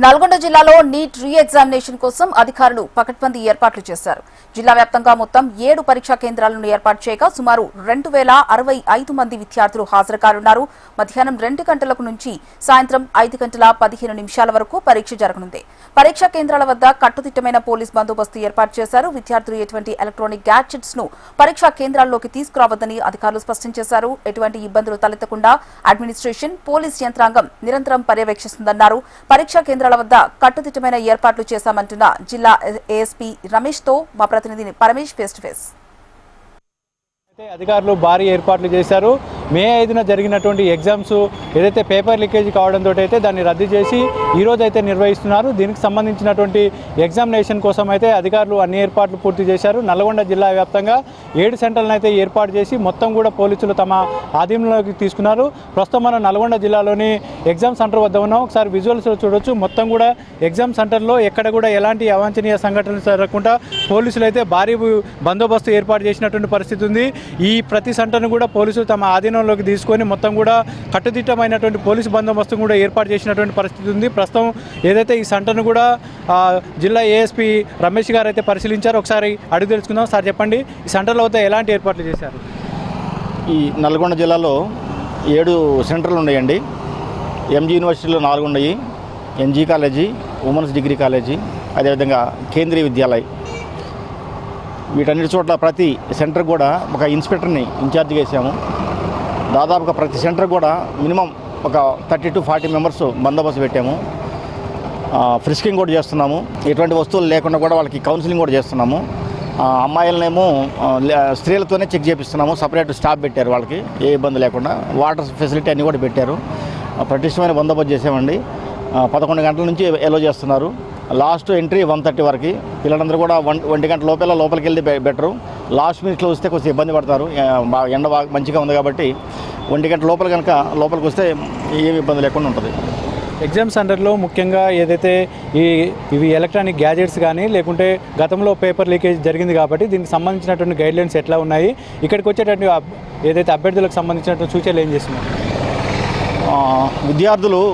నల్గొండ జిల్లాలో నీట్ రీ ఎగ్జామినేషన్ కోసం అధికారులు పకడ్బందీ ఏర్పాట్లు చేశారు. జిల్లా వ్యాప్తంగా మొత్తం 7 పరీక్షా కేంద్రాలను ఏర్పాటు చేయగా సుమారు 2065 మంది విద్యార్థులు హాజరు కానున్నారు. మధ్యాహ్నం 2 గంటలకు నుంచి సాయంత్రం 5 గంటల 15 నిమిషాల వరకు పరీక్ష జరగనుంది. పరీక్షా కేంద్రాల వద్ద కట్టుదిట్టమైన పోలీస్ బందోబస్తు ఏర్పాటు చేశారు. విద్యార్థులు ఎటువంటి ఎలక్ట్రానిక్ గ్యాడ్జెట్స్ ను పరీక్షా కేంద్రాల్లోకి తీసుకురావద్దని అధికారులు స్పష్టం చేశారు. ఎటువంటి ఇబ్బందులు తలెత్తకుండా అడ్మినిస్ట్రేషన్, పోలీస్ యంత్రాంగం నిరంతరం పర్యవేక్షిస్తుందన్నారు. పరీక్షా కేంద్రాల వద్ద కట్టుదిట్టమైన ఏర్పాట్లు చేశామంటున్న జిల్లా ఏఎస్పీ రమేష్ తో మా ప్రతినిధి పరమేష్ ఫేస్ టు ఫేస్. అధికారులు భారీ ఏర్పాట్లు చేశారు. మే 5న జరిగినటువంటి ఎగ్జామ్స్ ఏదైతే పేపర్ లీకేజ్ కావడంతో అయితే దాన్ని రద్దు చేసి ఈరోజు అయితే నిర్వహిస్తున్నారు. దీనికి సంబంధించినటువంటి ఎగ్జామినేషన్ కోసం అయితే అధికారులు అన్ని ఏర్పాట్లు పూర్తి చేశారు. నల్గొండ జిల్లా వ్యాప్తంగా 7 సెంటర్లను అయితే ఏర్పాటు చేసి మొత్తం కూడా పోలీసులు తమ ఆధీనంలోకి తీసుకున్నారు. ప్రస్తుతం మనం నల్గొండ జిల్లాలోని ఎగ్జామ్ సెంటర్ వద్ద ఉన్నాం. ఒకసారి విజువల్స్ చూడొచ్చు. మొత్తం కూడా ఎగ్జామ్ సెంటర్లో ఎక్కడ కూడా ఎలాంటి అవాంఛనీయ సంఘటనలు జరగకుండా పోలీసులు అయితే భారీ బందోబస్తు ఏర్పాటు చేసినటువంటి పరిస్థితి ఉంది. ఈ ప్రతి సెంటర్ను కూడా పోలీసులు తమ ఆధీనంలోకి తీసుకొని మొత్తం కూడా కట్టుదిట్టమైనటువంటి పోలీసు బందోబస్తు కూడా ఏర్పాటు చేసినటువంటి పరిస్థితి ఉంది. ప్రస్తుతం ఏదైతే ఈ సెంటర్ను కూడా జిల్లా ఏఎస్పీ రమేష్ గారు అయితే పరిశీలించారు. ఒకసారి అడుగు తెలుసుకుందాం. సార్ చెప్పండి, ఈ సెంటర్లో అయితే ఎలాంటి ఏర్పాట్లు చేశారు? ఈ నల్గొండ జిల్లాలో 7 సెంటర్లు ఉన్నాయండి. ఎంజీ యూనివర్సిటీలో 4 ఉన్నాయి, NG college, women's degree college, అదేవిధంగా కేంద్రీయ విద్యాలయం. వీటన్నిటి చోట్ల ప్రతి సెంటర్ కూడా ఒక ఇన్స్పెక్టర్ని ఇన్ఛార్జ్గా వేసాము. దాదాపుగా ప్రతి సెంటర్ కూడా మినిమం ఒక 30 to 40 మెంబర్స్ బందోబస్తు పెట్టాము. ఫ్రిస్కింగ్ కూడా చేస్తున్నాము. ఎటువంటి వస్తువులు లేకుండా కూడా వాళ్ళకి కౌన్సిలింగ్ కూడా చేస్తున్నాము. అమ్మాయిలనేమో స్త్రీలతోనే చెక్ చేపిస్తున్నాము. సపరేట్ స్టాఫ్ పెట్టారు, వాళ్ళకి ఏ ఇబ్బంది లేకుండా. వాటర్ ఫెసిలిటీ అన్నీ కూడా పెట్టారు. పటిష్టమైన బందోబస్తు చేసామండి. 11 గంటల నుంచి ఎలో చేస్తున్నారు. లాస్ట్ ఎంట్రీ 1:30 వరకు. పిల్లలందరూ కూడా 1 గంట లోపలికి వెళ్ళి బెటరు. లాస్ట్ మినిట్లో వస్తే కొంచెం ఇబ్బంది పడతారు. ఎండ మంచిగా ఉంది కాబట్టి 1 గంట లోపలికి వస్తే ఏమి ఇబ్బంది లేకుండా ఉంటుంది. ఎగ్జామ్ సెంటర్లో ముఖ్యంగా ఏదైతే ఇవి ఎలక్ట్రానిక్ గ్యాజెట్స్ కానీ లేకుంటే గతంలో పేపర్ లీకేజ్ జరిగింది కాబట్టి దీనికి సంబంధించినటువంటి గైడ్లైన్స్ ఎట్లా ఉన్నాయి, ఇక్కడికి వచ్చేటటువంటి ఏదైతే అభ్యర్థులకు సంబంధించినటువంటి సూచనలు ఏం చేస్తున్నారు? విద్యార్థులు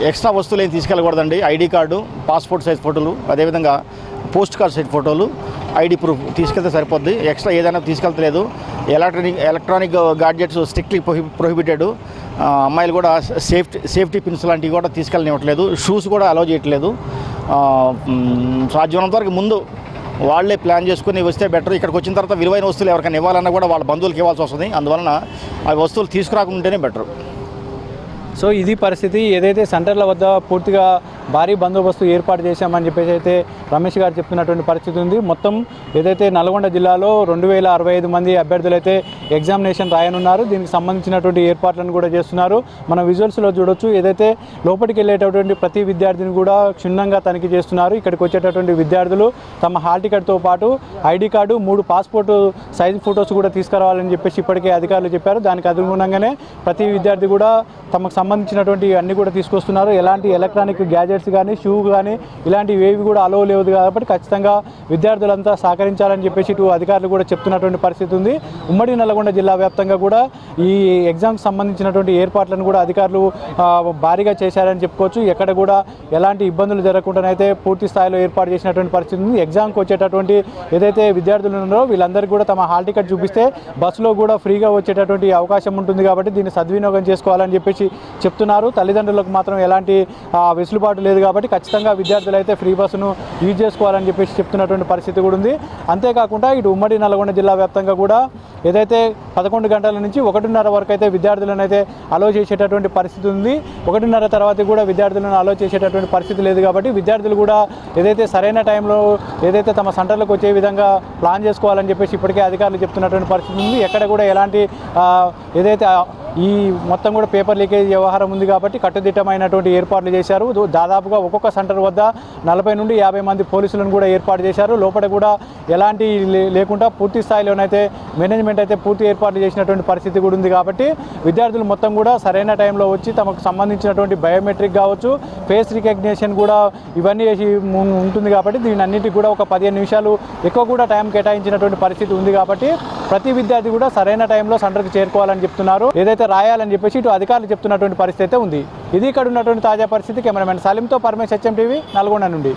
ఎక్స్ట్రా వస్తువులు ఏం తీసుకెళ్ళకూడదండి. ఐడి కార్డు, పాస్పోర్ట్ సైజ్ ఫోటోలు, అదేవిధంగా పోస్ట్ కార్డ్ సైజ్ ఫోటోలు, ఐడి ప్రూఫ్ తీసుకెళ్తే సరిపోద్ది. ఎక్స్ట్రా ఏదైనా తీసుకెళ్తలేదు. Electronic gadgets strictly prohibited. అమ్మాయిలు కూడా సేఫ్టీ పిన్స్ లాంటివి కూడా తీసుకెళ్ళనివ్వట్లేదు. షూస్ కూడా అలౌ చేయట్లేదు. సాధ్యమైనంత వరకు ముందు వాళ్ళే ప్లాన్ చేసుకుని వస్తే బెటర్. ఇక్కడికి వచ్చిన తర్వాత విలువైన వస్తువులు ఎవరికైనా ఇవ్వాలన్నా కూడా వాళ్ళ బంధువులకి ఇవ్వాల్సి వస్తుంది. అందువలన ఆ వస్తువులు తీసుకురాకుంటేనే బెటర్. సో ఇది పరిస్థితి. ఏదైతే సెంటర్ల వద్ద పూర్తిగా భారీ బందోబస్తు ఏర్పాటు చేశామని చెప్పేసి అయితే రమేష్ గారు చెప్తున్నటువంటి పరిస్థితి ఉంది. మొత్తం ఏదైతే నల్గొండ జిల్లాలో 2065 మంది అభ్యర్థులు అయితే ఎగ్జామినేషన్ రాయనున్నారు. దీనికి సంబంధించినటువంటి ఏర్పాట్లను కూడా చేస్తున్నారు. మన విజువల్స్లో చూడొచ్చు. ఏదైతే లోపలికి వెళ్ళేటటువంటి ప్రతి విద్యార్థిని కూడా క్షుణ్ణంగా తనిఖీ చేస్తున్నారు. ఇక్కడికి వచ్చేటటువంటి విద్యార్థులు తమ హాల్ టికెట్తో పాటు ID card, 3 passport size photos కూడా తీసుకురావాలని చెప్పేసి ఇప్పటికే అధికారులు చెప్పారు. దానికి అనుగుణంగానే ప్రతి విద్యార్థి కూడా తమకు సంబంధించినటువంటి అన్ని కూడా తీసుకొస్తున్నారు. ఎలాంటి ఎలక్ట్రానిక్ గ్యాజెట్స్ కానీ, షూ కానీ ఇలాంటివి ఏవి కూడా అలో లేదు కాబట్టి ఖచ్చితంగా విద్యార్థులంతా సహకరించాలని చెప్పేసి ఇటు అధికారులు కూడా చెప్తున్నటువంటి పరిస్థితి ఉంది. ఉమ్మడి నల్గొండ జిల్లా వ్యాప్తంగా కూడా ఈ ఎగ్జామ్కి సంబంధించినటువంటి ఏర్పాట్లను కూడా అధికారులు భారీగా చేశారని చెప్పుకోవచ్చు. ఎక్కడ కూడా ఎలాంటి ఇబ్బందులు జరగకుండానైతే పూర్తి స్థాయిలో ఏర్పాటు చేసినటువంటి పరిస్థితి ఉంది. ఎగ్జామ్కి వచ్చేటటువంటి ఏదైతే విద్యార్థులు ఉన్నారో వీళ్ళందరికీ కూడా తమ హాల్ టికెట్ చూపిస్తే బస్సులో కూడా ఫ్రీగా వచ్చేటటువంటి అవకాశం ఉంటుంది కాబట్టి దీన్ని సద్వినియోగం చేసుకోవాలని చెప్పేసి చెప్తున్నారు. తల్లిదండ్రులకు మాత్రం ఎలాంటి వెసులుబాటు లేదు కాబట్టి ఖచ్చితంగా విద్యార్థులు అయితే ఫ్రీ బస్సును యూజ్ చేసుకోవాలని చెప్పేసి చెప్తున్నటువంటి పరిస్థితి కూడా ఉంది. అంతేకాకుండా ఇటు ఉమ్మడి నల్గొండ జిల్లా వ్యాప్తంగా కూడా ఏదైతే 11 గంటల నుంచి 1:30 వరకు అయితే విద్యార్థులను అయితే అలో చేసేటటువంటి పరిస్థితి ఉంది. 1:30 తర్వాత కూడా విద్యార్థులను అలో చేసేటటువంటి పరిస్థితి లేదు కాబట్టి విద్యార్థులు కూడా ఏదైతే సరైన టైంలో ఏదైతే తమ సెంటర్లకు వచ్చే విధంగా ప్లాన్ చేసుకోవాలని చెప్పేసి ఇప్పటికే అధికారులు చెప్తున్నటువంటి పరిస్థితి ఉంది. ఎక్కడ కూడా ఎలాంటి ఏదైతే ఈ మొత్తం కూడా పేపర్ లీకేజ్ వ్యవహారం ఉంది కాబట్టి కట్టుదిట్టమైనటువంటి ఏర్పాట్లు చేశారు. దాదాపుగా ఒక్కొక్క సెంటర్ వద్ద 40 నుండి 50 మంది పోలీసులను కూడా ఏర్పాటు చేశారు. లోపల కూడా ఎలాంటి లేకుండా పూర్తి స్థాయిలోనైతే మేనేజ్మెంట్ అయితే పూర్తి ఏర్పాట్లు చేసినటువంటి పరిస్థితి కూడా ఉంది కాబట్టి విద్యార్థులు మొత్తం కూడా సరైన టైంలో వచ్చి తమకు సంబంధించినటువంటి బయోమెట్రిక్ కావచ్చు, ఫేస్ రికగ్నిషన్ కూడా ఇవన్నీ ఉంటుంది కాబట్టి దీని అన్నిటికీ కూడా ఒక 15 నిమిషాలు ఎక్కువ కూడా టైం కేటాయించినటువంటి పరిస్థితి ఉంది కాబట్టి ప్రతి విద్యార్థి కూడా సరైన టైంలో సెంటర్కి చేరుకోవాలని చెప్తున్నారు, ఏదైతే రాయాలని చెప్పేసి ఇటు అధికారులు చెప్తున్నటువంటి పరిస్థితి అయితే ఉంది. ఇది ఇక్కడ ఉన్నటువంటి తాజా పరిస్థితి. కెమెరామెన్ సలీంతో పరమేశ్, HM టీవీ, నల్గొండ నుండి.